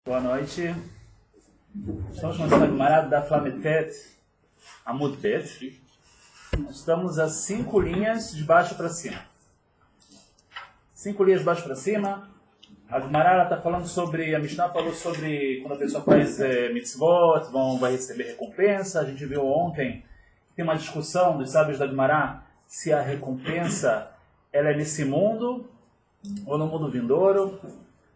Boa noite. Estamos começando a Gemara da Flametet Amud Bet. Estamos a 5 linhas de baixo para cima. 5 linhas de baixo para cima. A Gemara está falando sobre, a Mishnah falou sobre quando a pessoa faz mitzvot, vai receber recompensa. A gente viu ontem que tem uma discussão dos sábios da Gemara se a recompensa ela é nesse mundo ou no mundo vindouro.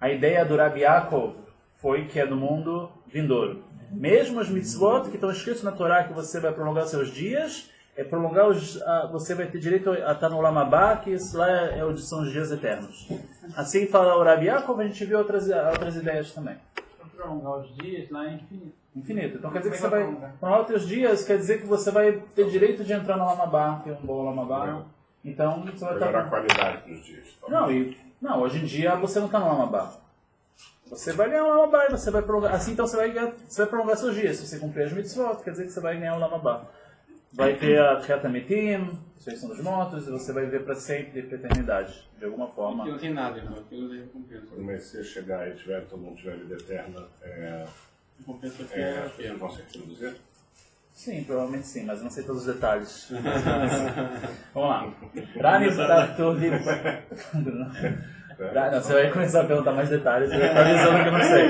A ideia do Rabi Yaakov foi que é do mundo vindouro. Mesmo os mitzvot que estão escritos na Torá que você vai prolongar seus dias, você vai ter direito a estar no Olam Haba, que isso lá são os dias eternos. Assim fala o Rabi Yaakov, a gente viu outras ideias também. Prolongar os dias lá é infinito. Infinito. Então quer dizer que você vai prolongar os teus dias, quer dizer que você vai ter direito de entrar no Olam Haba, que é um bom Olam Haba. Então você vai melhorar a qualidade dos dias. Não, hoje em dia você não está no Olam Haba. Você vai ganhar o Olam Haba e você vai prolongar. Assim então você vai prolongar seus dias. Se você cumprir as mitzvot, quer dizer que você vai ganhar o Olam Haba. Vai ter a Tchiat Metim, ressurreição dos mortos, e você vai viver para sempre, para a eternidade, de alguma forma. Aqui não tem nada, irmão. Aqui não tem recompensa. Quando você chegar e todo mundo tiver vida eterna, Recompensa aqui é vocês vão ser introduzir? Sim, provavelmente sim, mas não sei todos os detalhes. Vamos lá. Rani Braturi. Não, você vai começar a perguntar mais detalhes, eu estou avisando que eu não sei.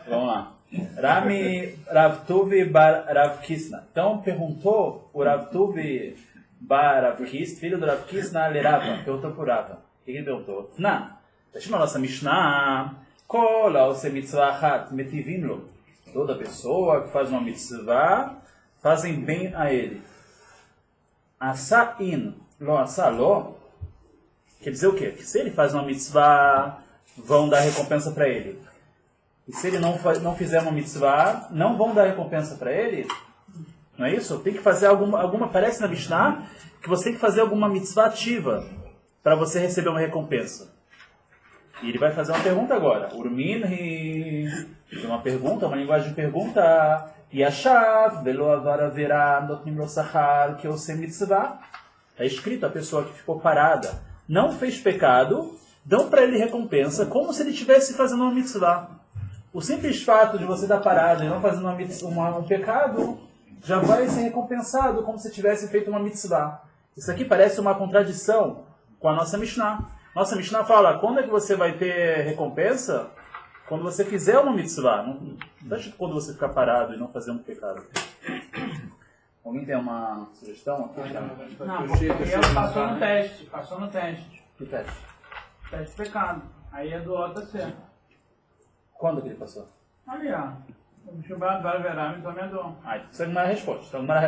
Vamos lá. Rami Ravtuvi Bar Rav Kisna. Então perguntou o Ravtuvi Bar Rav Kisna, filho do Rav Kisna, Lerava, perguntou por Rava. O que ele perguntou? Não. Deixa na nossa Mishnah. Kola ose mitzvah achat metivim lo. Toda pessoa que faz uma mitzvah, fazem bem a ele. Asa in lo asa lo. Quer dizer o quê? Que se ele faz uma mitzvah, vão dar recompensa para ele. E se ele não fizer uma mitzvah, não vão dar recompensa para ele? Não é isso? Tem que fazer alguma parece na Mishnah que você tem que fazer alguma mitzvah ativa para você receber uma recompensa. E ele vai fazer uma pergunta agora. Urminhi. É uma pergunta, uma linguagem de pergunta. Yashav velo avara verá notnim lo sachar que eu sei mitzvah. Está escrito a pessoa que ficou parada, não fez pecado, dão para ele recompensa como se ele estivesse fazendo uma mitzvah. O simples fato de você estar parado e não fazendo um pecado, já vai ser recompensado como se tivesse feito uma mitzvah. Isso aqui parece uma contradição com a nossa Mishnah. Nossa Mishnah fala, quando é que você vai ter recompensa? Quando você fizer uma mitzvah. Não deixa quando você ficar parado e não fazer um pecado. Alguém tem uma sugestão? Não, porque ele passou no teste. Passou no teste. Que teste? Teste de pecado. Aí é do OTC. Quando que ele passou? Ali, ó. O Shubat vai verá, então é do... Isso é uma resposta. Então, a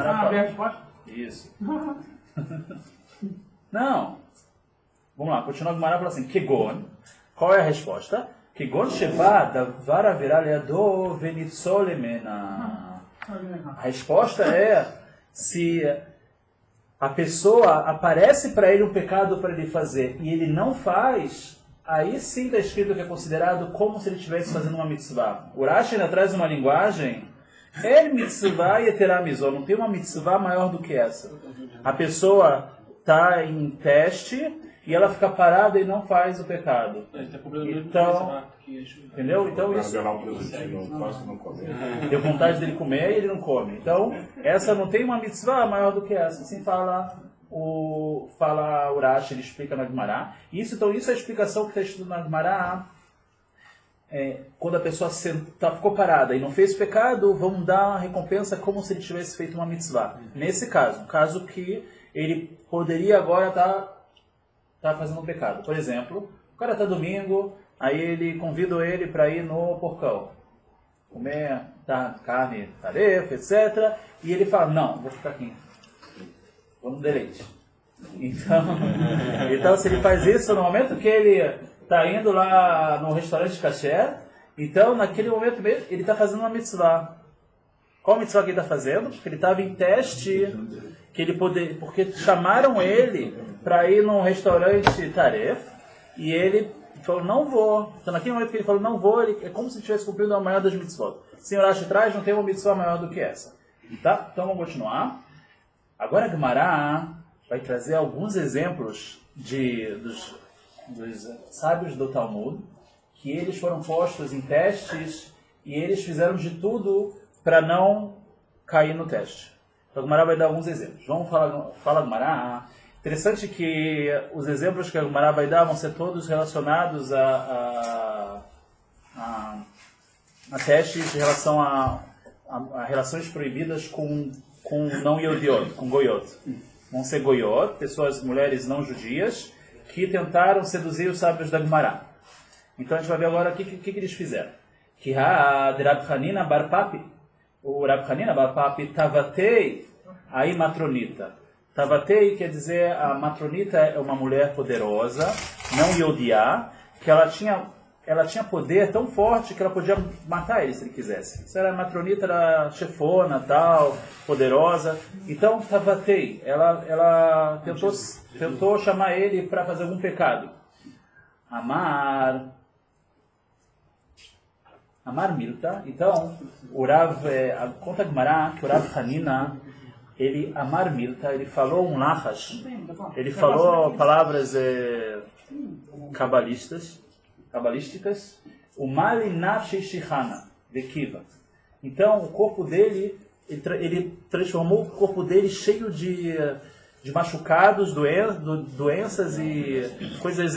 a resposta? Isso. Não. Vamos lá, continua a Gemara falando assim, Kegon, qual é a resposta? Kegon sheba davar averá leado venitzolemena. A resposta é, se a pessoa aparece para ele um pecado para ele fazer e ele não faz, aí sim está escrito que é considerado como se ele estivesse fazendo uma mitzvah. O Rashi ainda traz uma linguagem, mitzvah yeteramizó, não tem uma mitzvah maior do que essa. A pessoa está em teste e ela fica parada e não faz o pecado. Então, entendeu? Então isso deu vontade dele comer e ele não come. Então, essa não tem uma mitzvah maior do que essa. Assim fala o Rashi, ele explica na Gemara. Então isso é a explicação que está escrito na Gemara. Quando a pessoa ficou parada e não fez pecado, vamos dar uma recompensa como se ele tivesse feito uma mitzvah. Nesse caso, um caso que ele poderia agora estar fazendo um pecado. Por exemplo, o cara está domingo, aí ele convida ele para ir no porcão, comer carne, tarefa, etc. E ele fala, não, vou ficar aqui, vou no deleite. Então se ele faz isso no momento que ele está indo lá no restaurante kasher, então naquele momento mesmo ele está fazendo uma mitzvah. Qual mitzvah que ele está fazendo? Porque ele estava em teste, porque chamaram ele para ir num restaurante taref, e ele falou, não vou. Então naquele momento que ele falou, não vou, é como se estivesse cumprindo a maior das mitzvot. Senhor Rashi traz, não tem uma mitzvah maior do que essa. Tá? Então vamos continuar. Agora a Gemara vai trazer alguns exemplos dos sábios do Talmud, que eles foram postos em testes e eles fizeram de tudo para não cair no teste. Então a Gemara vai dar alguns exemplos. Vamos falar Gemara. Interessante que os exemplos que a Gemara vai dar vão ser todos relacionados a testes em relação a relações proibidas com não Yodiot, com Goyot. Vão ser Goyot, pessoas, mulheres não judias, que tentaram seduzir os sábios da Gemara. Então a gente vai ver agora o que eles fizeram. Que de Rab Hanina bar Papi. O Rab Hanina bar Papi tavatei aí matronita. Tavatei quer dizer a matronita é uma mulher poderosa, não Yodiá, que ela tinha poder tão forte que ela podia matar ele se ele quisesse. Isso era a matronita, era chefona, tal, poderosa. Então, Tavatei, ela tentou chamar ele para fazer algum pecado. Amar Milta. Então, o Rav, conta a Gemara que o Rav Hanina, ele, Amar Milta, ele falou um lachash, ele falou palavras cabalísticas, o Mali Nafshi Shihana, de Kiva. Então, o corpo dele, ele transformou o corpo dele cheio de machucados, doenças e coisas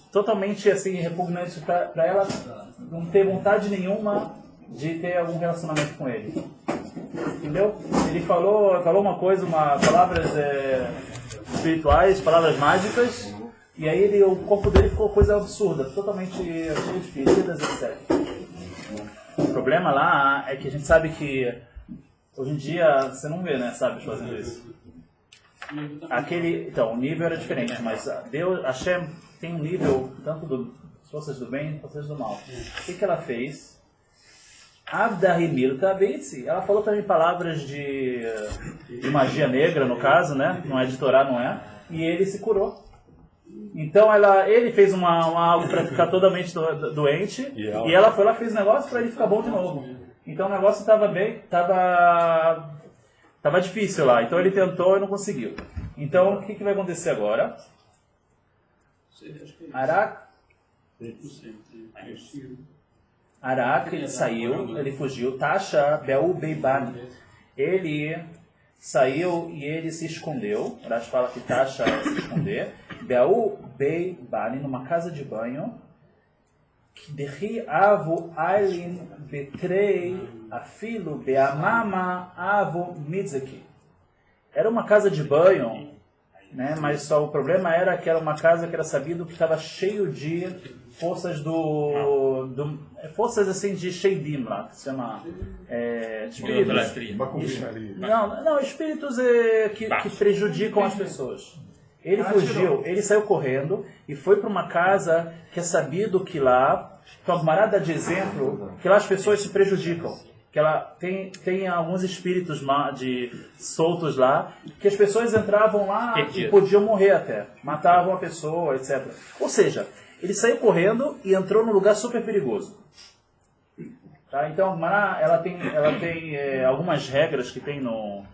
totalmente assim, repugnantes para ela não ter vontade nenhuma de ter algum relacionamento com ele. Entendeu? Ele falou palavras espirituais, palavras mágicas, e aí o corpo dele ficou coisa absurda, totalmente cheio de feridas, etc. O problema lá é que a gente sabe que hoje em dia você não vê, né, sábios fazendo isso. Então, o nível era diferente, mas Deus, Hashem tem um nível tanto das forças do bem quanto das forças do mal. O que ela fez? Ela falou também palavras de magia negra, no caso, né? Não é de Torá, não é? E ele se curou. Então ele fez algo para ficar totalmente doente, e ela foi lá e fez um negócio para ele ficar bom de novo. Então o negócio estava difícil lá. Então ele tentou e não conseguiu. Então o que vai acontecer agora? Arak, ele saiu, ele fugiu. Tasha Be'u Beibani. Ele saiu e ele se escondeu. Rashi fala que Tasha é se esconder. Be'u Beibani, numa casa de banho. Dehi Avu Ailin Betrei Afilo Be'amama Avu Mitzaki. Era uma casa de banho, né? Mas só o problema era que era uma casa que era sabido que estava cheio de forças forças assim de Sheidim lá, que se chama espíritos. Não, espíritos que prejudicam as pessoas. Ele fugiu, ele saiu correndo e foi para uma casa que é sabido que lá, então a Gemara dá de exemplo, que lá as pessoas se prejudicam. Que ela tem alguns espíritos soltos lá, que as pessoas entravam lá e podiam morrer até, matavam a pessoa, etc. Ou seja, ele saiu correndo e entrou num lugar super perigoso. Tá? Então, ela tem algumas regras que tem no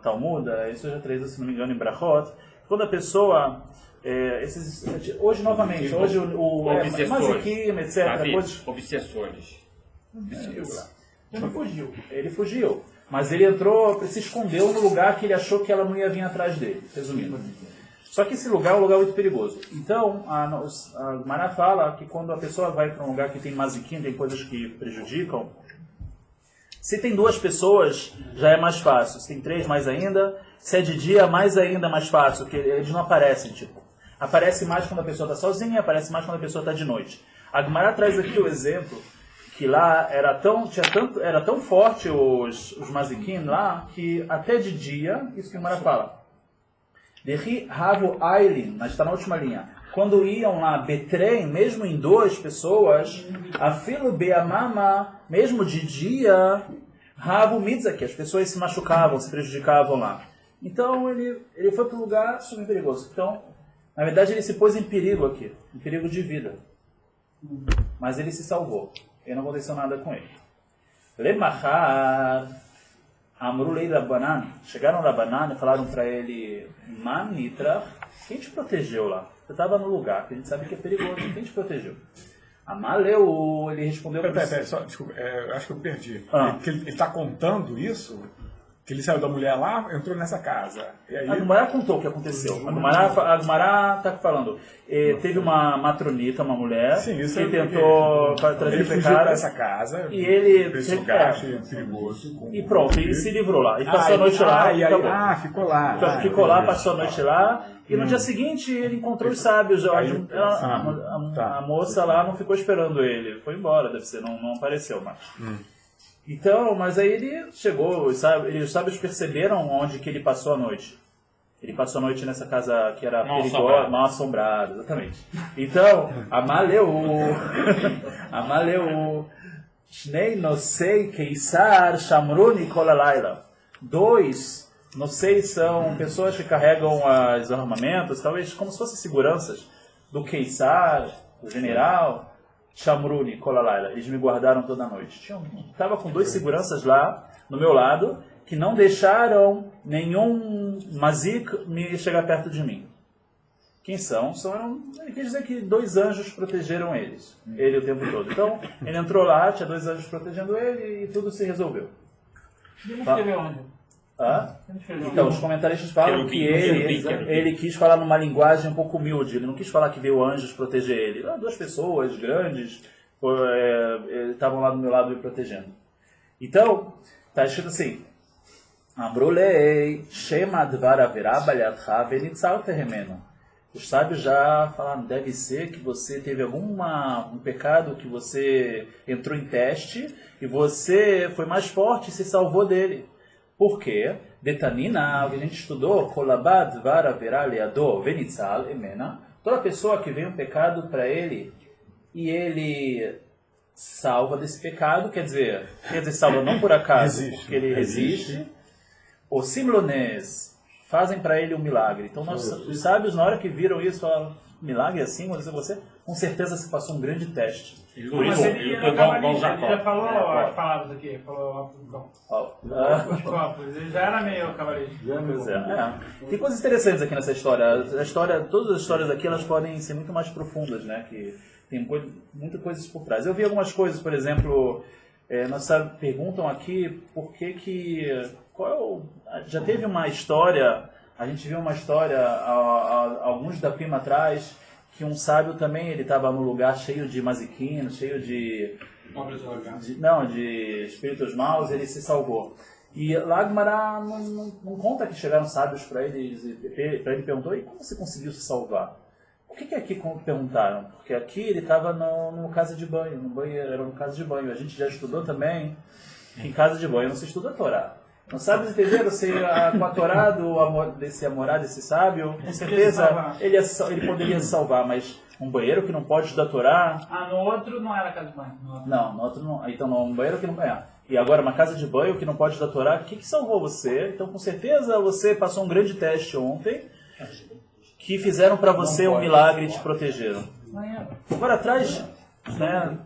Talmud, isso eu já trazido, se não me engano, em Brachot. Quando a pessoa... hoje, novamente, hoje o Mazikim, etc. Obsessores. Ele fugiu. Mas ele se escondeu no lugar que ele achou que ela não ia vir atrás dele, resumindo. Só que esse lugar é um lugar muito perigoso. Então, a Gemara fala que quando a pessoa vai para um lugar que tem mazikim, tem coisas que prejudicam, se tem 2 pessoas, já é mais fácil. Se tem 3, mais ainda. Se é de dia, mais ainda mais fácil, porque eles não aparecem, Aparece mais quando a pessoa está sozinha, aparece mais quando a pessoa está de noite. A Gemara traz aqui o exemplo que lá era tão forte os mazikim lá, que até de dia, isso que a Gemara fala. Dehi Havo Ailin, mas está na última linha. Quando iam lá, Betrem, mesmo em 2 pessoas, Afilo Beamama, mesmo de dia, Havo Mitzaki, as pessoas se machucavam, se prejudicavam lá. Então ele foi para um lugar super perigoso. Então, na verdade, ele se pôs em perigo aqui, em perigo de vida. Mas ele se salvou. E não aconteceu nada com ele. Lemachar Amrulei Rabanan. Chegaram Rabanan e falaram para ele: Man Nitra, quem te protegeu lá? Você estava no lugar que a gente sabe que é perigoso. Quem te protegeu? Amaleu, ele respondeu... Peraí, só, desculpa, eu acho que eu perdi. Ah. Ele está contando isso? Que ele saiu da mulher lá, entrou nessa casa. E aí... A Gumará contou o que aconteceu. A Gumará está falando. Teve uma matronita, uma mulher, Sim, isso que é tentou trazer ele pecado. fugiu para essa casa, e ele esse lugar achei perigoso. E pronto, e se livrou lá. E passou a noite lá. E aí, ficou lá. Então, ficou lá, passou a noite lá. E no dia seguinte ele encontrou os sábios. A moça lá não ficou esperando ele. Foi embora, deve ser, não apareceu mais. Então, mas aí ele chegou, os sábios perceberam onde que ele passou a noite. Ele passou a noite nessa casa que era perigosa, mal assombrada, exatamente. Então, Amaleu, Shnei Nosei Keisar Shamruni Kolalayla. 2 Nosei são pessoas que carregam os armamentos, talvez como se fossem seguranças do Keisar, do general. Shamruni, Kolalayla, eles me guardaram toda a noite. Estava com 2 seguranças lá, no meu lado, que não deixaram nenhum mazik me chegar perto de mim. Quem são? Ele quer dizer que 2 anjos protegeram ele o tempo todo. Então, ele entrou lá, tinha 2 anjos protegendo ele e tudo se resolveu. Ele não escreveu onde? Então, os comentaristas falam que ele quis falar numa linguagem um pouco humilde. Ele não quis falar que veio anjos proteger ele. 2 pessoas grandes estavam lá do meu lado me protegendo. Então, está escrito assim: Amrulei Shema Dvar Averá Balyatcha Venitzal Terremeno. Os sábios já falaram, deve ser que você teve um pecado que você entrou em teste e você foi mais forte e se salvou dele. Por quê? Detanina, a gente estudou, Kolabad Vara Veraleado Venitzal Emena. Toda pessoa que vem um pecado para ele e ele salva desse pecado, quer dizer salva não por acaso, porque ele resiste. O Simlones fazem para ele um milagre. Então os sábios, na hora que viram isso, falaram, milagre assim, você com certeza se passou um grande teste. Mas ele já falou as palavras aqui, falou os copos, ele já era meio cavalista. Tem coisas interessantes aqui nessa história. Todas as histórias aqui elas podem ser muito mais profundas, né? Que tem muitas coisas por trás. Eu vi algumas coisas, por exemplo, nós perguntam aqui por que já teve uma história, a gente viu uma história alguns da prima atrás, que um sábio também, ele estava num lugar cheio de maziquinos, cheio de espíritos maus, ele se salvou. E lá Gumará não conta que chegaram sábios para ele perguntou, e como você conseguiu se salvar? O que aqui perguntaram? Porque aqui ele estava no casa de banho, no banheiro, era no casa de banho. A gente já estudou também que em casa de banho não se estuda a Torá. Não sábios entenderam se com a Torá desse Amorá, desse sábio, com certeza ele poderia se salvar, mas um banheiro que não pode estudar a Torá... no outro não era casa de banho. No outro não. Então, um banheiro que não... E agora, uma casa de banho que não pode estudar a Torá, o que salvou você? Então, com certeza, você passou um grande teste ontem, que fizeram para você um milagre e te protegeram. Agora, atrás, né,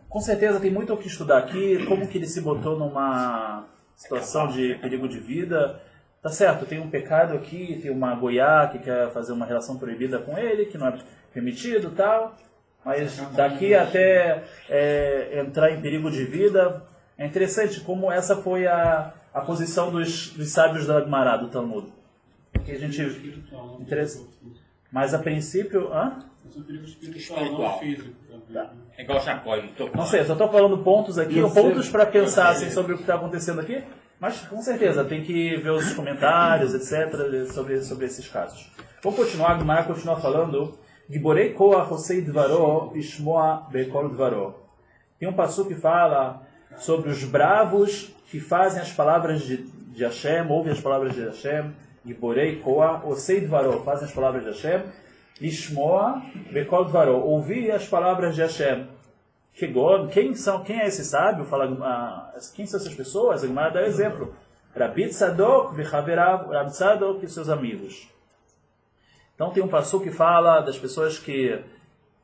com certeza tem muito o que estudar aqui, como que ele se botou numa situação de perigo de vida. Tá certo, tem um pecado aqui, tem uma goiá que quer fazer uma relação proibida com ele, que não é permitido, tal. Mas daqui até entrar em perigo de vida, é interessante como essa foi a posição dos sábios da Gumará, do Talmud. Que a gente interessa. Mas a princípio, espiritual. Tá. É igual Chacói. Não sei, só estou falando pontos aqui, pontos para pensar assim, sobre o que está acontecendo aqui, mas com certeza tem que ver os comentários, etc., sobre esses casos. Vamos continuar, a Gumará continua falando. Giborei koach osei dvaro ishmoa bekol dvaro. Tem um passuco que fala sobre os bravos que fazem as palavras de Hashem, ouvem as palavras de Hashem. Giborei koach osei dvaro, fazem as palavras de Hashem. Ishmoa bekol dvaro, ouvir as palavras de Hashem. Quem é esse sábio? Quem são essas pessoas? A Gumará dá exemplo. Rabi Tzadok v'chaverav, Rabi Tzadok e seus amigos. Então tem um passuco que fala das pessoas que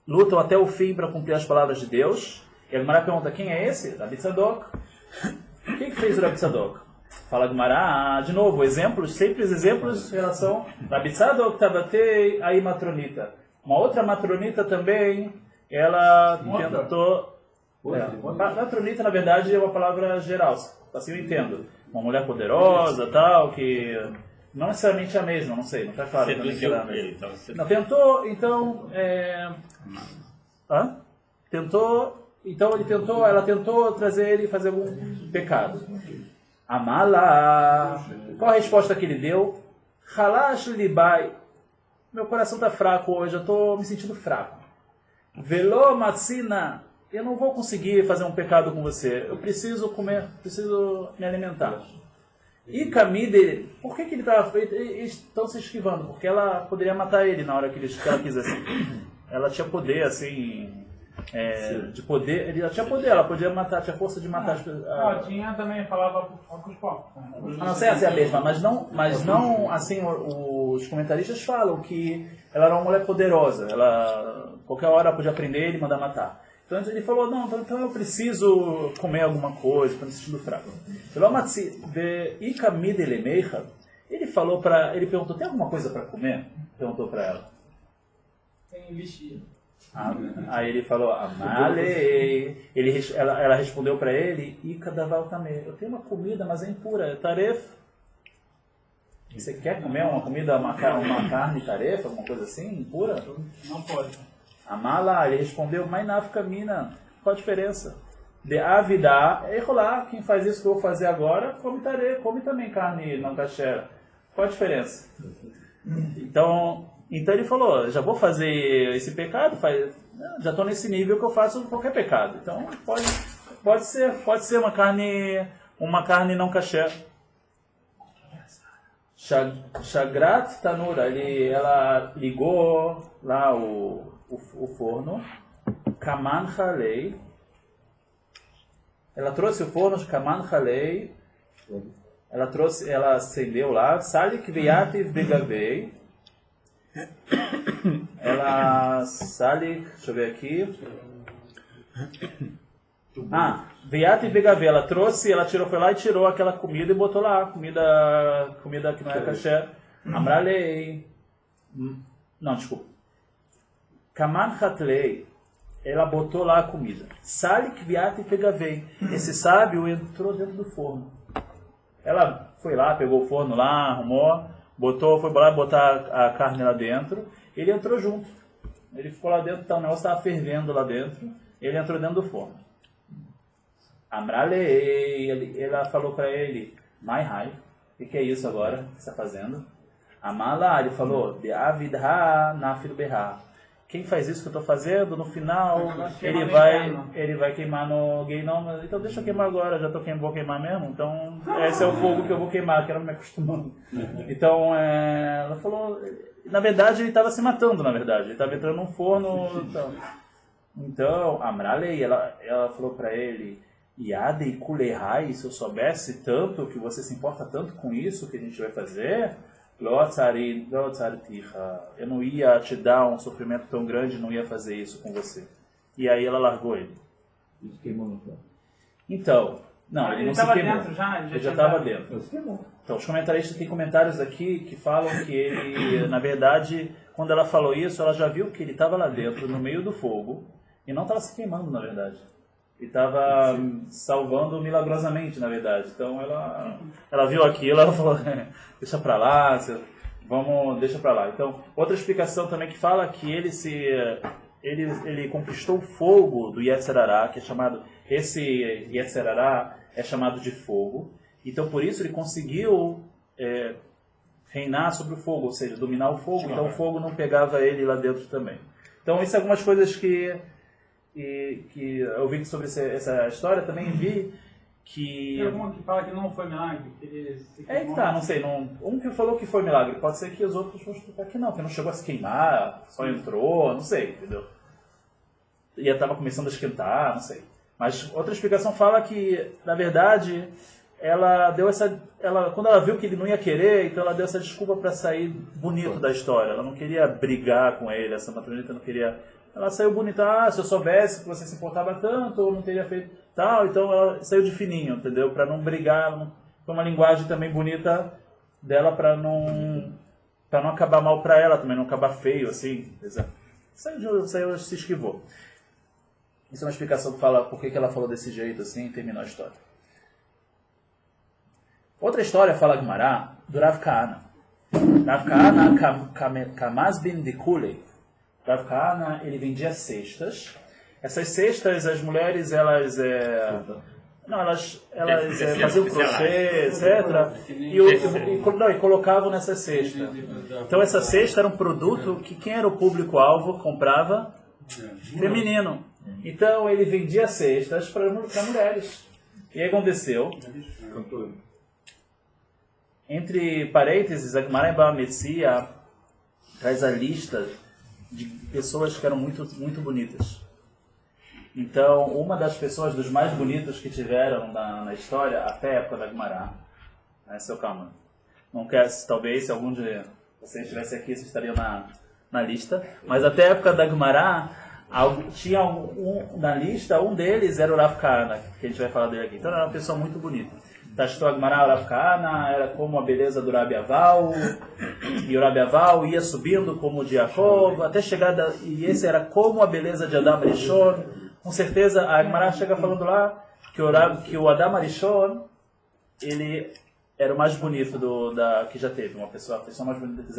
lutam até o fim para cumprir as palavras de Deus. E a Gumará pergunta, quem é esse? Rabi Tzadok. Quem que fez o Rabi Tzadok? Fala a Gumará, de novo, simples exemplos em relação a Rabi Tzadok Tabatei aí matronita. Uma outra matronita também ela tentou... Natronita, na verdade, é uma palavra geral, assim eu entendo. Uma mulher poderosa, tal, que... Não necessariamente a mesma, não sei, não está claro. Não, tentou, então... ela tentou trazer ele e fazer algum pecado. Amala. Qual a resposta que ele deu? Halash libai. Meu coração está fraco hoje, eu estou me sentindo fraco. Velo matzina. Eu não vou conseguir fazer um pecado com você. Eu preciso comer, preciso me alimentar. E Camide, por que ele estava... Eles estão se esquivando, porque ela poderia matar ele na hora que ela quisesse. Ela tinha poder, assim... de poder, ela tinha poder, ela podia matar, tinha força de matar as pessoas. Tinha também, falava com os povos. Não sei se é a mesma, mas não assim, os comentaristas falam que ela era uma mulher poderosa, ela qualquer hora ela podia prender ele e mandar matar. Então ele falou, não, então eu preciso comer alguma coisa, estou me sentindo fraco. Ele falou ele perguntou, tem alguma coisa para comer? Perguntou para ela. Tem vestido. Aí ele falou, Amale. Ela respondeu para ele, Ikadaval também. Eu tenho uma comida, mas é impura, é taref. Você quer comer uma comida, uma carne tarefa, alguma coisa assim, impura? Não pode. Amala, ele respondeu, Mainafka mina, qual a diferença? De avidá, lá, quem faz isso que eu vou fazer agora, come também carne não kasher. Qual a diferença? Então ele falou, já vou fazer esse pecado, já estou nesse nível que eu faço qualquer pecado. Então pode ser uma carne não kasher. Shagrat Tanura, ela ligou lá o forno, Kaman Halei, ela trouxe o forno de Kaman Halei, ela acendeu lá, Salik Viativ Begavei, deixa eu ver aqui, Viativ Begavei, ela foi lá e tirou aquela comida e botou lá, comida que não é kasher, Amralei, não, desculpa, Kaman Hatlei, ela botou lá a comida. Salik Viativ Begavei, esse sábio entrou dentro do forno. Ela foi lá, pegou o forno lá, arrumou, foi lá botar a carne lá dentro, ele entrou junto. Ele ficou lá dentro, então o negócio estava fervendo lá dentro, ele entrou dentro do forno. Amralei, ela falou para ele, Mai Hai, o que é isso agora que você está fazendo? Amala, ele falou, Beavidha Nafil Beha. Quem faz isso que eu estou fazendo, no final, ele vai queimar no Geinom. Então deixa eu queimar agora, já vou queimar mesmo. Então esse é o fogo que eu vou queimar, que era me acostumando. Então ela falou, na verdade ele estava se matando, na verdade. Ele estava entrando num forno. Então Amralei, ela falou para ele, Yadei Kulehai, se eu soubesse tanto, que você se importa tanto com isso que a gente vai fazer... Eu não ia te dar um sofrimento tão grande, não ia fazer isso com você. E aí ela largou ele. Ele queimou no chão. Então, não, ele não se queimou. Ele já estava dentro. Então, os comentaristas têm comentários aqui que falam que ele, na verdade, quando ela falou isso, ela já viu que ele estava lá dentro, no meio do fogo, e não estava se queimando, na verdade. Ele estava salvando milagrosamente, na verdade. Então ela viu aquilo, ela falou, deixa pra lá, deixa pra lá. Então, outra explicação também que fala que ele conquistou o fogo do Yetzer Hará, que é chamado, esse Yetzer Hará é chamado de fogo. Então, por isso ele conseguiu reinar sobre o fogo, ou seja, dominar o fogo. Então, o fogo não pegava ele lá dentro também. Então, isso é algumas coisas que eu vi sobre essa história, também vi que... Tem algum que fala que não foi milagre? Não sei. Um que falou que foi milagre, pode ser que os outros vão explicar que não chegou a se queimar, só entrou, não sei, entendeu? E estava começando a esquentar, não sei. Mas outra explicação fala que, na verdade, quando ela viu que ele não ia querer, então ela deu essa desculpa para sair bonito da história. Ela não queria brigar com ele, essa matronita não queria... Ela saiu bonita, se eu soubesse que você se importava tanto, eu não teria feito tal, então ela saiu de fininho, entendeu? Para não brigar, foi uma linguagem também bonita dela para não acabar mal para ela, também não acabar feio, assim. Saiu, se esquivou. Isso é uma explicação que fala por que ela falou desse jeito assim e terminou a história. Outra história fala Gemara do Rav Kahana. Rav Kahana Kamazbin de Kulei. Rav Kahana, ele vendia cestas. Essas cestas, as mulheres, elas faziam crochê, etc. E colocavam nessa cesta. Então essa cesta era um produto que quem era o público-alvo comprava? Feminino. Então ele vendia cestas para mulheres. E aí aconteceu, entre parênteses, a Gemara em Bava Metzia traz a lista de pessoas que eram muito, muito bonitas. Então, uma das pessoas dos mais bonitos que tiveram na história, até a época da Gemara, né, seu Calma, não quer, talvez, se algum de vocês estivesse aqui, vocês estariam na lista, mas até a época da Gemara, tinha na lista, um deles era o Rav Kahana, que a gente vai falar dele aqui. Então, era uma pessoa muito bonita. Tastou a Gemara, o Rav Kahana era como a beleza do Rabi Aval, e o Rabi Aval ia subindo como o de Yaakov, até chegar, e esse era como a beleza de Adam Rishon. Com certeza, a Gemara chega falando lá que o Adam Arishon, ele era o mais bonito que já teve. A pessoa mais bonita que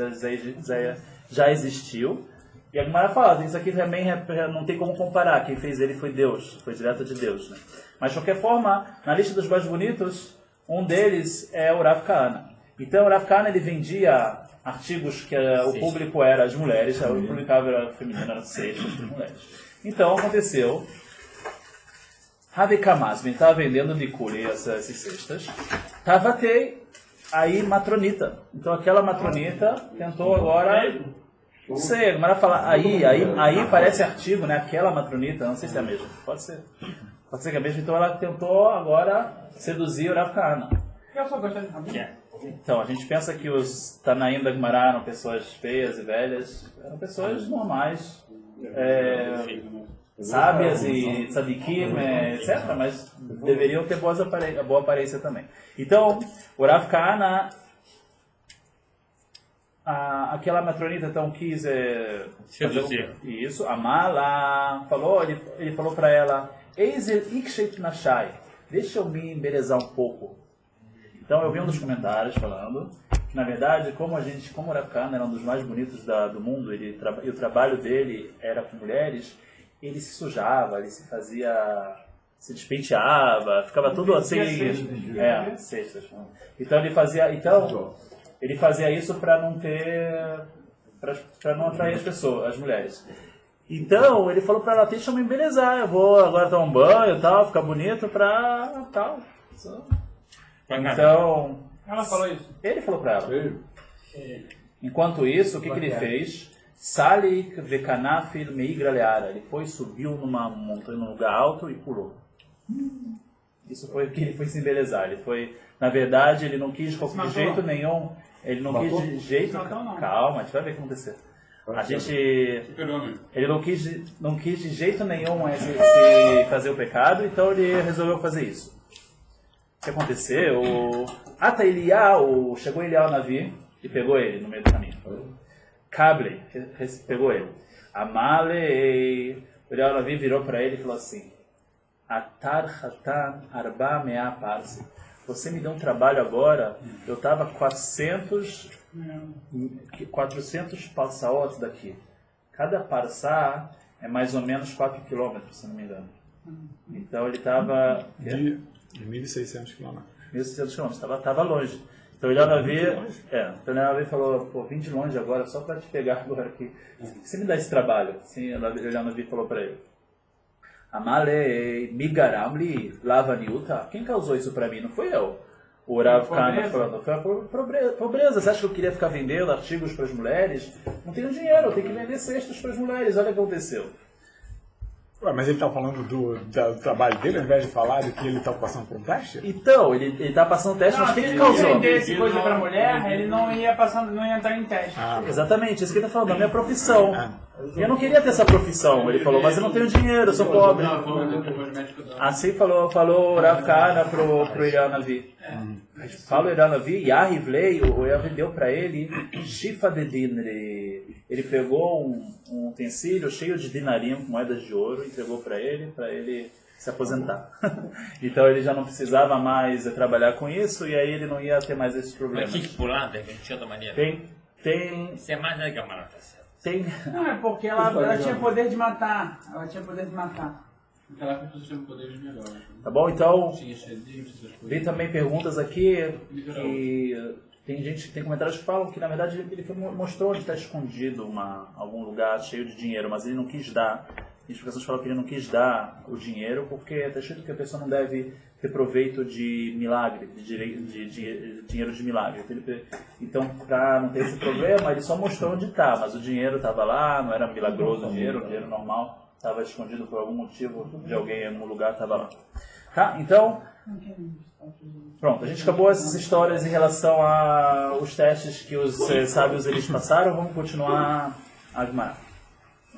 já existiu. E a Gemara fala, isso aqui também não tem como comparar. Quem fez ele foi Deus, foi direto de Deus. Né? Mas, de qualquer forma, na lista dos mais bonitos, um deles é o Rav Kahana. Então, o Rav Kahana, ele vendia artigos que o público era as mulheres, o público era feminino, eram cestas de mulheres. Então aconteceu, Rabi Kamazbin estava vendendo Nikuri essas cestas, Tavatei, aí matronita. Então aquela matronita tentou agora, não sei, agora falar, aí parece artigo, né? Aquela matronita, não sei se é a mesma, pode ser que é a mesma. Então ela tentou agora seduzir o Rav Kahana. Eu só gostei de Rabi. Então, a gente pensa que os Tanaim da Gemara eram pessoas feias e velhas, eram pessoas normais, sábias e tzadikim, etc., mas deveriam ter boa aparência também. Então, o Rav Kahana, aquela matronita então quis isso, amá-la, ele falou para ela, Eizel ikshet nashai, deixa eu me embelezar um pouco. Então eu vi um dos comentários falando que, na verdade, como o Rav Kahana era um dos mais bonitos do mundo, e o trabalho dele era com mulheres, ele se sujava, ele se despenteava, ficava tudo assim, cestas. Então ele fazia isso para não atrair as mulheres. Então ele falou para ela, deixa eu me embelezar, eu vou agora tomar um banho e tal, ficar bonito para tal. Então, ela falou isso. Ele falou para ela. Enquanto isso, o que ele fez? Salik vekanafil meigra leara. Ele subiu numa montanha, num lugar alto e pulou. Isso foi o que ele foi se embelezar. Na verdade, ele não quis de jeito nenhum. Ele não quis de jeito. Calma, a gente vai ver o que acontecer. Ele não quis de jeito nenhum se fazer o pecado, então ele resolveu fazer isso. O que aconteceu? Chegou Eliyahu Navi e pegou ele no meio do caminho. Kable pegou ele. Amale, o Eliyahu Navi virou para ele e falou assim: Atar hatan arba mea parse. Você me deu um trabalho agora. Eu estava 400 passaotes daqui. Cada parsá é mais ou menos 4 quilômetros, se não me engano. Então ele estava de 1.600 quilômetros. 1.600 quilômetros, estava longe. Então ele Navi falou, vim de longe agora só para te pegar agora aqui. Você me dá esse trabalho? Sim, ele Navi falou para ele. Amale migaramli lavaniuta. Quem causou isso para mim? Não fui eu. O Rav Kahana falando, foi a pobreza. Você acha que eu queria ficar vendendo artigos para as mulheres? Não tenho dinheiro, eu tenho que vender cestas para as mulheres. Olha o que aconteceu. Ué, mas ele está falando do trabalho dele, ao invés de falar de que ele está passando por um teste? Então, ele está passando teste, mas quem que causou? Se ele vendesse coisa para mulher, ele não ia entrar em teste. Exatamente, isso que ele está falando, da minha profissão. Eu não queria ter essa profissão, ele falou, mas eu não tenho dinheiro, eu sou pobre. Assim falou o Rav Kahana pro Eliyahu Navi. Fala o Eliyahu Navi, Yahivlei, o Yahvi deu para ele, Shifa de Dinre. ele pegou um utensílio cheio de dinarim, com moedas de ouro, e entregou para ele se aposentar. Então ele já não precisava mais trabalhar com isso, e aí ele não ia ter mais esses problemas. Mas tinha que pular, de outra maneira. Tem... Isso é mais legal, mano. Tem... Não, é porque ela tinha poder de matar. Ela tinha poder de matar. Naquela época as pessoas tinham poderes melhores. Tá bom? Então, Tinha xerife, essas coisas. vi também perguntas aqui, que tem comentários que falam que na verdade ele mostrou onde está escondido algum lugar cheio de dinheiro, mas ele não quis dar. As pessoas falam que ele não quis dar o dinheiro porque está escrito que a pessoa não deve ter proveito de milagre, de dinheiro de milagre. Então, para não ter esse problema, ele só mostrou onde está, mas o dinheiro estava lá, não era milagroso o dinheiro normal, estava escondido por algum motivo de alguém em algum lugar, estava lá. Tá? Então, pronto, a gente acabou essas histórias em relação aos testes que os sábios eles passaram. Vamos continuar a Gemara.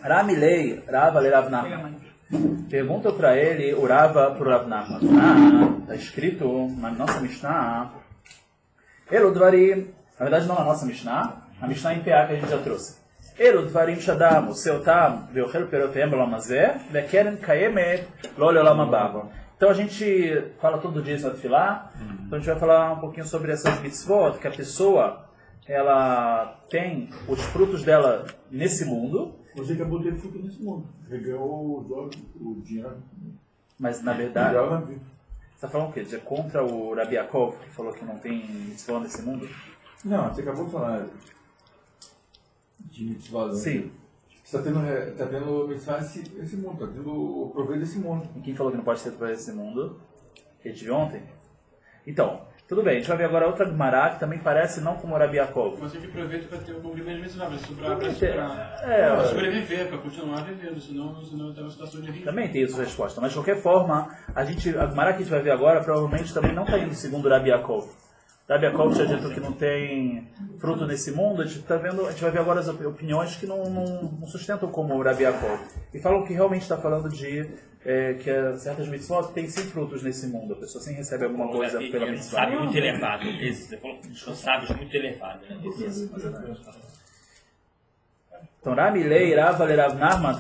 Ramilei, Rava le Rav Nachman. Pergunta para ele, o Rava para o Rav Nachman. Está escrito na nossa Mishnah. Elo Dvarim, na verdade não na nossa Mishnah, a Mishnah em PA que a gente já trouxe. Elo Dvarim Shadam, Seotam, Veochel Perotem Olam Hazeh, Vekeren Kaemet, Lo Leolam Haba. Então a gente fala todo dia isso na Tefilá, então a gente vai falar um pouquinho sobre essas mitzvot, que a pessoa ela tem os frutos dela nesse mundo. Você acabou de ter fruto nesse mundo. Você ganhou o dinheiro. Mas na verdade, você está falando o quê? É contra o Rabi Yaakov, que falou que não tem mitzvot nesse mundo? Não, você acabou de falar de mitzvot. Sim. Você está tendo mitzvah esse mundo, está tendo o proveito desse mundo. E quem falou que não pode ter proveito desse mundo? Que a gente viu ontem? Então, tudo bem, a gente vai ver agora outra Gemara que também parece não como o Rabi Yaakov. Você que aproveita para ter o cumprimento de mitzvah, para sobreviver, para continuar vivendo, senão tem uma situação de risco. Também tem essa resposta, mas de qualquer forma, a Gemara que a gente vai ver agora provavelmente também não está indo segundo o Rabi Yaakov. Rabi Yaakov tinha dito que não tem fruto nesse mundo. A gente vai ver agora as opiniões que não sustentam como o Rabi Yaakov. E falam que realmente está falando de que certas mitzvot têm sim frutos nesse mundo. A pessoa sim recebe alguma coisa pela mitzvah. Sábio muito elevado. Você falou sábios muito elevados. Então, Ramilei, Rava le Rav Nachman,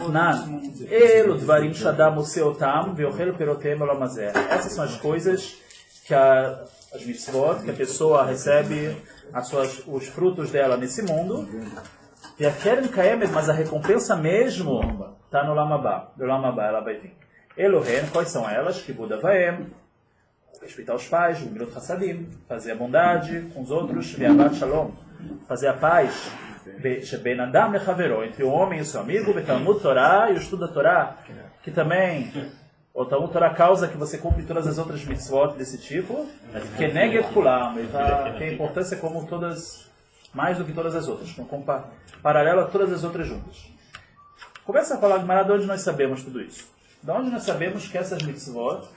Elo Dvarim Shadam Seotam, Veochel Perotem Olam Hazeh. Essas são as coisas que as mitzvot, que a pessoa recebe os frutos dela nesse mundo. E a Keren Kaemet, mas a recompensa mesmo está no Olam Haba. No Olam Haba ela vai vir. Elohen, quais são elas? Kibud Avaim, respeitar os pais, Gemilut Hassadim, fazer a bondade com os outros, Ve'avat Shalom, fazer a paz, Ben Adam Lechaveró, entre o homem e o seu amigo, Betalmud Torah e o estudo da Torá, que também o Talmud Torah causa que você cumpre todas as outras mitzvot desse tipo, que neget kulam, tem importância como todas, mais do que todas as outras, com paralelo a todas as outras juntas. Começa a falar de onde nós sabemos tudo isso. De onde nós sabemos que essas mitzvot,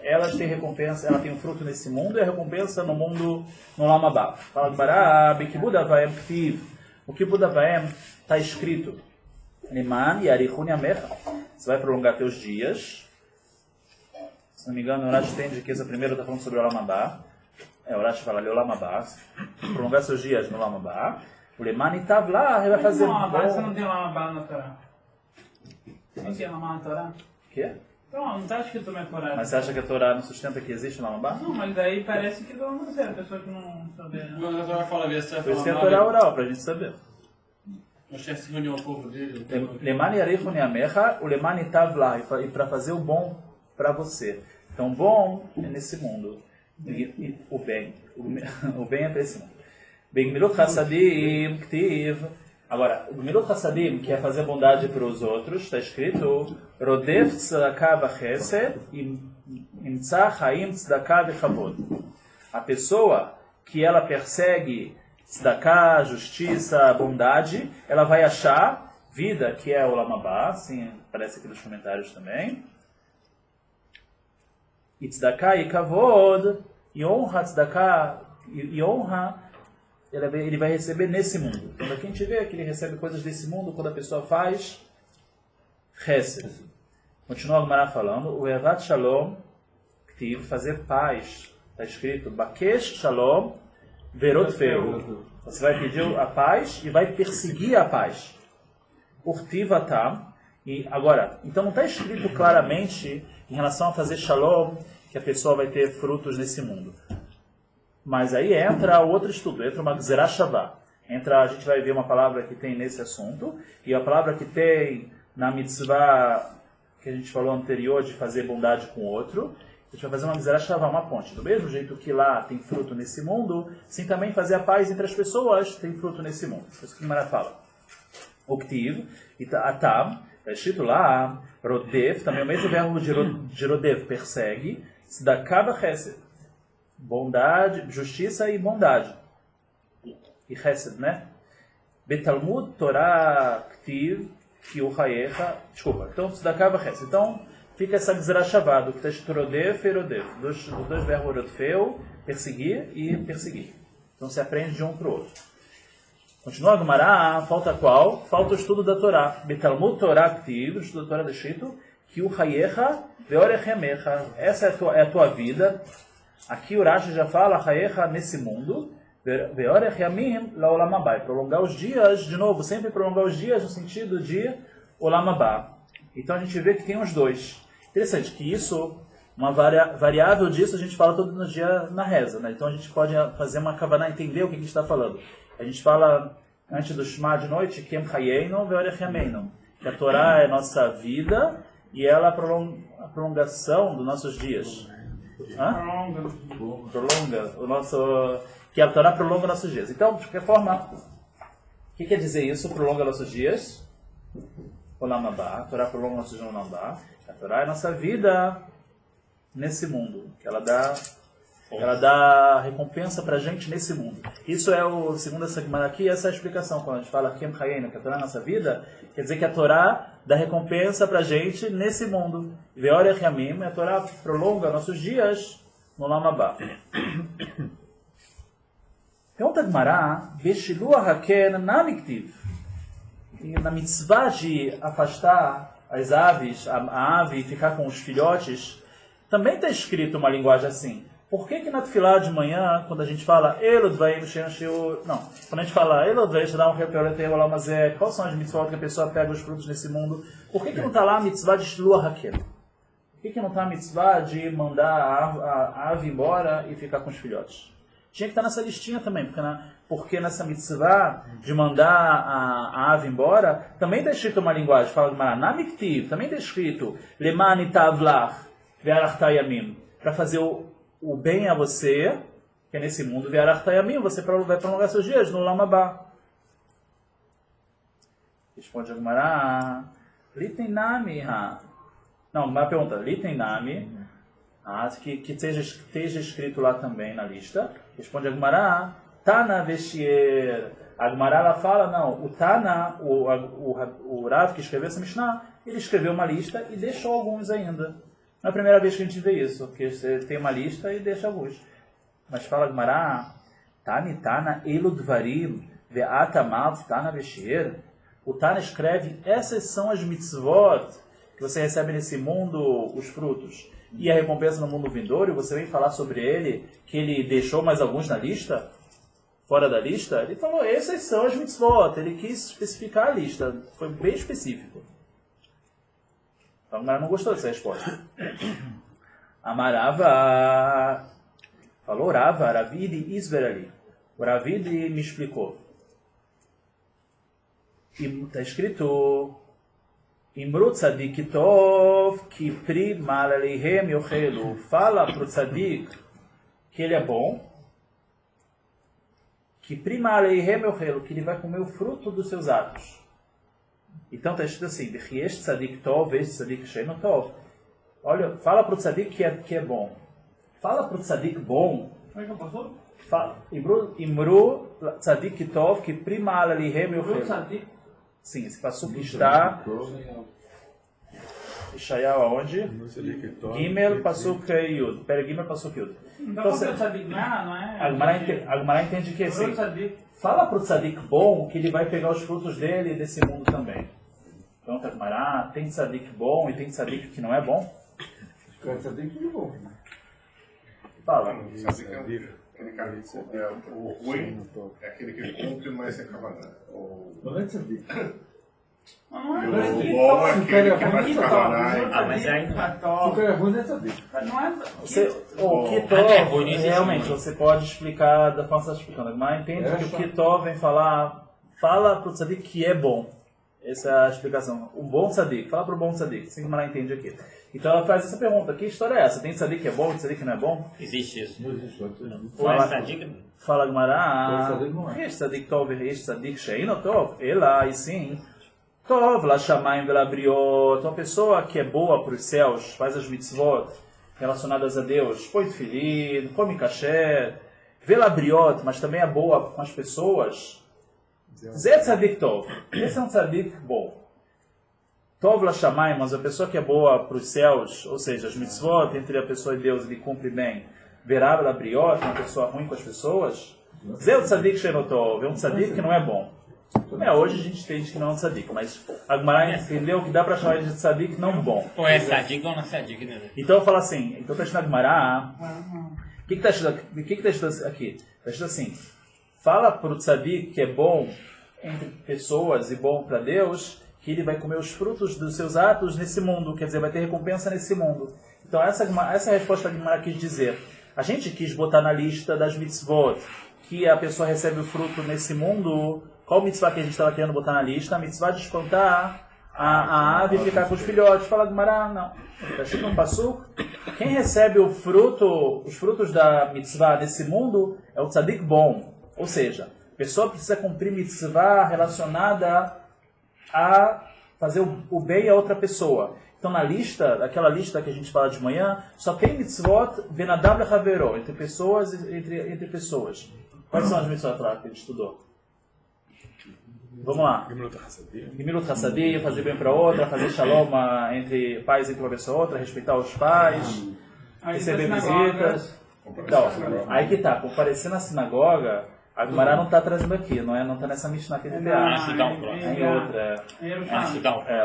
elas têm recompensa, ela tem um fruto nesse mundo e a recompensa no mundo, no Olam Haba. Fala de Bará, Kibud Avaim Ktiv. O Kibud Avaim está escrito, Neman Yarichun Yamecha. Você vai prolongar teus dias. Se não me engano, o Rashi entende que essa primeira está falando sobre o Olam Haba. O Rashi fala ali Olam Haba. Prolongar seus dias no Olam Haba. O Leman Itav lá, ele vai fazer Olam Haba, você não tem Olam Haba na Torá. Não tem Olam Haba na Torá? O quê? Então, não está escrito na Torá. Mas você acha que a Torá não sustenta que existe Olam Haba? Não, mas daí parece que não sei, a pessoa que não sabe. Quando a Torá fala dessa Por isso tem a Torá oral, para a gente saber. O chefe se reuniu ao povo dele. Leman Yarichun Yamecha, o Leman Itav lá, e para fazer o bom para você. Então, bom é nesse mundo. E o bem é para esse mundo. Gemilut Hassadim Ktiv. Agora, o Gemilut Hassadim, que é fazer bondade para os outros, está escrito Rodef Tzedakah V'Chesed Imtzah Chaim Tzedakah V'Chavod. A pessoa que ela persegue Tzedakah, justiça, bondade, ela vai achar vida, que é o Olam Haba, assim aparece aqui nos comentários também. E Tzedakah e Kavod, e honra Tzedakah, e honra ele vai receber nesse mundo. Então aqui a gente vê que ele recebe coisas desse mundo quando a pessoa faz Chesed. Continua a Gemara falando, o Evat Shalom, fazer paz, está escrito, Bakesh Shalom Verot Feu. Você vai pedir a paz e vai perseguir a paz. Urtivatam. E agora, então não está escrito claramente em relação a fazer shalom que a pessoa vai ter frutos nesse mundo. Mas aí entra outro estudo, entra uma Gzerah Shavah. A gente vai ver uma palavra que tem nesse assunto, e a palavra que tem na mitzvah que a gente falou anterior de fazer bondade com o outro. A gente vai fazer uma Gzerah Shavah, uma ponte. Do mesmo jeito que lá tem fruto nesse mundo, sim também fazer a paz entre as pessoas tem fruto nesse mundo. É isso que o Gemara fala. Oktiv, Atam, está escrito lá, Rodev, também o mesmo verbo de Rodev, persegue, Tzedakah v'chesed, bondade, justiça e bondade. E chesed, né? Betalmud Torah Ktiv, Kiuhayecha, desculpa, então Tzedakah v'chesed. Então, fica essa Gzerah Shavah, que está escrito Rodev e Rodev, os dois verbos Rodfeu, perseguir e perseguir. Então se aprende de um para o outro. Continua a Gemara, falta qual? Falta o estudo da Torá. Betalmud Torah Ktiv, o estudo da Torá deixito, Kiuhayecha veorechemecha. Essa é a tua vida. Aqui o Rashi já fala, Hayecha nesse mundo, veorechemim laolam haba. Prolongar os dias, de novo, sempre prolongar os dias no sentido de olam haba. Então a gente vê que tem os dois. Interessante que isso, uma variável disso, a gente fala todo no dia na reza, né? Então a gente pode fazer uma kavaná, entender o que a gente está falando. A gente fala antes do Shema de noite, Kem Chayeinu ve'orechemeinu, que a Torá é nossa vida e ela é a prolongação dos nossos dias. Prolonga o nosso, que a Torá prolonga nossos dias. Então, de qualquer forma, o que quer dizer isso? Prolonga nossos dias. Olam haba, a Torá prolonga nossos dias no Olam haba. A Torá é nossa vida nesse mundo, que ela dá recompensa para a gente nesse mundo. Isso é o segundo essa Gemara aqui, essa é a explicação. Quando a gente fala Kem Chayeinu, que a Torá é nossa vida, quer dizer que a Torá dá recompensa para a gente nesse mundo. Ve'orech yamim, a Torá prolonga nossos dias no Olam haba. Pergunta Gemara, Beshiluah haken namiktiv. E na mitzvah de afastar as aves, a ave ficar com os filhotes, também está escrito uma linguagem assim. Por que na tefilá de manhã, quando a gente fala quando a gente fala quais são as mitzvot que a pessoa pega os frutos nesse mundo? Por que não está lá a mitzvah de Shiluah Hakel? Por que não está a mitzvah de mandar a ave embora e ficar com os filhotes? Tinha que estar nessa listinha também, porque nessa mitzvah de mandar a ave embora, também está escrito uma linguagem, fala de Maranamiktiv, também está escrito Lemani Tavlach Ve'arachta-yamim, para fazer o bem a você, que é nesse mundo, Ve'arachta-yamim, você vai prolongar seus dias no Olam haba. Responde a Gemara, Litenami, não, uma pergunta, Litenami, que esteja escrito lá também na lista. Responde a Gemara, Tana Veshier. A Gemara ela fala, não, o Tana, o Rav que escreveu essa Mishnah, ele escreveu uma lista e deixou alguns ainda. Não é a primeira vez que a gente vê isso, porque você tem uma lista e deixa alguns. Mas fala a Gemara, Tana Elu Dvarim Ve'atamav Tana Veshier. O Tana escreve, essas são as mitzvot que você recebe nesse mundo, os frutos. E a recompensa no mundo vindouro, você vem falar sobre ele, que ele deixou mais alguns na lista, fora da lista, ele falou, essas são as mitzvot, ele quis especificar a lista, foi bem específico. Então, o cara não gostou dessa resposta. Amarava, falou Rava, Ravidi Isverali, o Ravidi me explicou. E está escrito... Imru tzadik tov ki pri mal aleihem yochelu. Fala para o tzadik que ele é bom. Que pri mal aleihem yochelu, que ele vai comer o fruto dos seus atos. Então está escrito assim: V'chiesh tzadik tov, v'esh tzadik sheino tov. Olha, fala para o tzadik que é bom. Fala para o tzadik bom. Como é que eu passou? Imru tzadik tov ki pri mal aleihem yochelu. Sim, esse passuco está... Ishayal aonde? Gimel, passuco e Yud. Pera, Gimel, passuco e Yud. Então, você não é? A Gemara entende que assim, fala para o tzadik bom que ele vai pegar os frutos dele e desse mundo também. Então, a Gemara, tem tzadik bom e tem tzadik que não é bom? O tzadik é bom. Fala. O ruim é aquele que cumpre, mas sem cavanar. Não é tzadik. Se o cara é ruim, não tá. Mas aí Se o cara é ruim, não é saber. O Kitó, realmente, você pode explicar da forma que você está explicando. Mas entende que o Kitó vem fala para o tzadik que é bom. Essa é a explicação. O bom tzadik, fala para o bom tzadik. Assim que a Gemara entende aqui. Então ela faz essa pergunta. Que história é essa? Tem tzadik que é bom e tzadik que não é bom? Existe isso. Não existe outro. Fala a Gemara, este tzadik tov, este tzadik sheino tov. Ela, e sim. Tov, la shamayim velabriot. Uma pessoa que é boa para os céus, faz as mitzvot relacionadas a Deus, põe tefilim, come kasher, velabriot, mas também é boa com as pessoas. Zé tzadik tov. Esse é um tzadik bom. Tov la shamayim, mas a pessoa que é boa para os céus, ou seja, as mitzvot entre a pessoa e Deus, ele cumpre bem. Verá velabriot, uma pessoa ruim com as pessoas. Zé o tzadik shenotov. É um tzadik que não é bom. Hoje a gente entende que não é um tzadik, mas a Gemara entendeu que dá para chamar de tzadik não bom. Ou é tzadik ou não é tzadik, né? Então fala assim, então está escrito na Gemara, o que está escrito aqui? Está escrito assim, fala para o tzadik que é bom entre pessoas e bom para Deus, que ele vai comer os frutos dos seus atos nesse mundo, quer dizer, vai ter recompensa nesse mundo. Então essa é a resposta que a Gemara quis dizer. A gente quis botar na lista das mitzvot, que a pessoa recebe o fruto nesse mundo. Qual mitzvah que a gente estava querendo botar na lista? A mitzvah de espantar a ave e ficar com os filhotes. Fala Gemara, não. Está escrito no Passuco. Quem recebe os frutos da mitzvah nesse mundo é o tzadik bom. Ou seja, a pessoa precisa cumprir mitzvah relacionada a fazer o bem a outra pessoa. Então na lista, aquela lista que a gente fala de manhã, só tem mitzvot benadam lechaveró, entre pessoas. Quais são as mitzvot lá que a gente estudou? Vamos lá. Gemilut Hassadim, fazer bem para outra, fazer shalom entre pais entre uma pessoa e outra, respeitar os pais, receber visitas. Então, aí que tá, comparecer na sinagoga, a Gemara não está trazendo aqui, não está nessa Mishnah que ele acha. Em outra.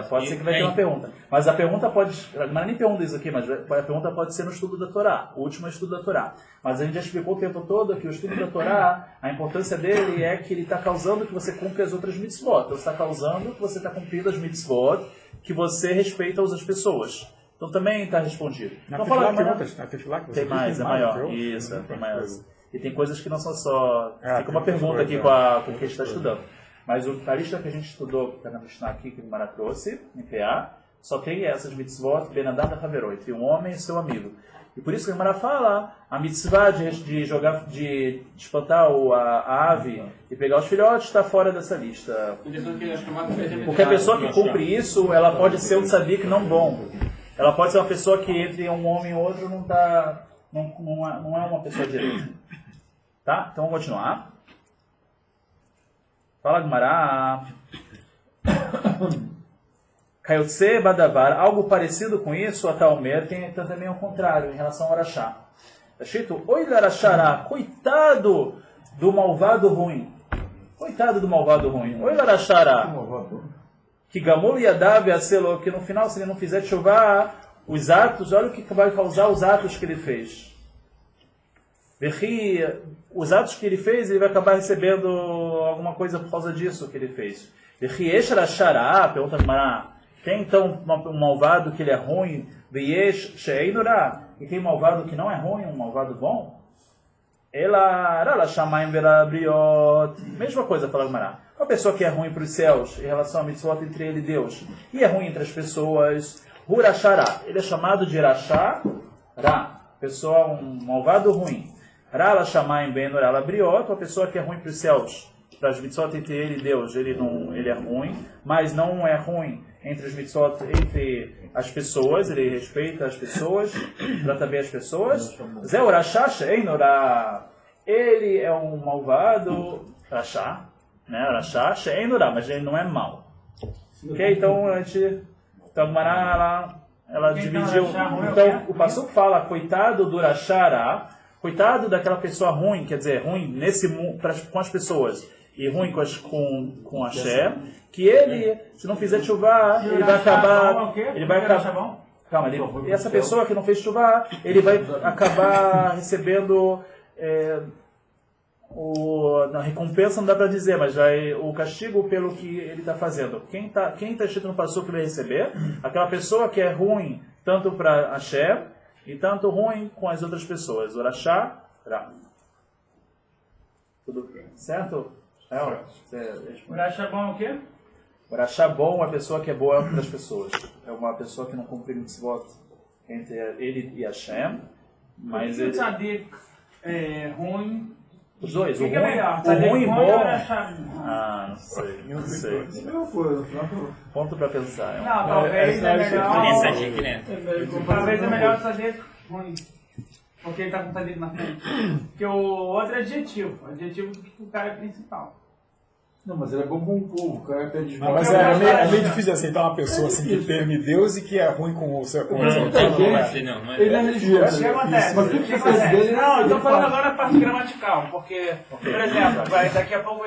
Pode ser que vai ter uma pergunta. Mas a pergunta pode. A Gemara nem pergunta isso aqui, mas a pergunta pode ser no estudo da Torá. O último é o estudo da Torá. Mas a gente já explicou o tempo todo que o estudo da Torá, a importância dele é que ele está causando que você cumpra as outras mitzvot. Então está causando que você está cumprindo as mitzvot, que você respeita as pessoas. Então também está respondido. Então, tem mais, é maior. Isso, tem mais. E tem coisas que não são só... Fica uma pergunta aqui com o que a gente está estudando. Mas a lista que a gente estudou, que está na Mishnah aqui, que o Gemara trouxe, em PA, só tem essas mitzvot, benadam lechaveró, entre um homem e seu amigo. E por isso que a Gemara fala, a mitzvah de espantar a ave e pegar os filhotes está fora dessa lista. Porque a pessoa que cumpre isso, ela pode ser um tzadik não bom. Ela pode ser uma pessoa que entre um homem e outro não é uma pessoa direita. Tá? Então vamos continuar. Fala Gemara. Kayotse Badavar, algo parecido com isso, a Talmer tem também o contrário em relação ao Arashá. Está escrito, oi Larashara, coitado do malvado ruim. Coitado do malvado ruim. Oi Larashara, que Gamul Yadav Yaselo, que no final, se ele não fizer chover os atos, olha o que vai causar os atos que ele fez. Os atos que ele fez, ele vai acabar recebendo alguma coisa por causa disso que ele fez. Pergunta Gemara, tem então um malvado que ele é ruim? E tem um malvado que não é ruim, um malvado bom? Mesma coisa, fala Gemara. Uma pessoa que é ruim para os céus em relação a mitzvot entre ele e Deus, e é ruim entre as pessoas, Hurashara, ele é chamado de Rashá, pessoa, um malvado ruim. Rala Shamayim Ben Rala Briot, uma pessoa que é ruim para os céus, para as mitzvot entre ele e Deus, ele é ruim, mas não é ruim entre as mitzvot entre as pessoas, ele respeita as pessoas, trata bem as pessoas. Zé Urashá Sheinora, ele é um malvado, Rashá, né? Rashá Sheinora, mas ele não é mau. Ok, então a gente, ela dividiu. Então o Passuco fala, coitado do Rashara, coitado daquela pessoa ruim, quer dizer, ruim nesse mundo com as pessoas e ruim com Hashem, que ele, se não fizer chuvá, ele vai acabar. Calma, e essa pessoa que não fez chuvá, ele vai acabar recebendo Na recompensa não dá para dizer, mas o castigo pelo que ele está fazendo. Quem tá escrito no passo que ele vai receber? Aquela pessoa que é ruim tanto para Hashem e tanto ruim com as outras pessoas. Orachá, Ra. Tudo certo? Orachá bom o quê? Orachá bom é uma pessoa que é boa para as pessoas. É uma pessoa que não cumpre mitzvot entre ele e Hashem. Mas ele... Tzadik é ruim. Os dois, o ruim, o ruim e bom. Não sei. Ponto para pensar. Não, talvez é melhor. Talvez é melhor o Tzadik ruim. Porque ele está com o Tzadik na frente. Porque o outro é adjetivo. Adjetivo do cara é principal. Não, mas ele é bom com o povo, o cara pede não, mas é meio difícil aceitar uma pessoa assim que teme Deus e que é ruim com o seu Ele é religioso. O que acontece? Não, eu estou falando agora a parte gramatical, porque, por exemplo, daqui a pouco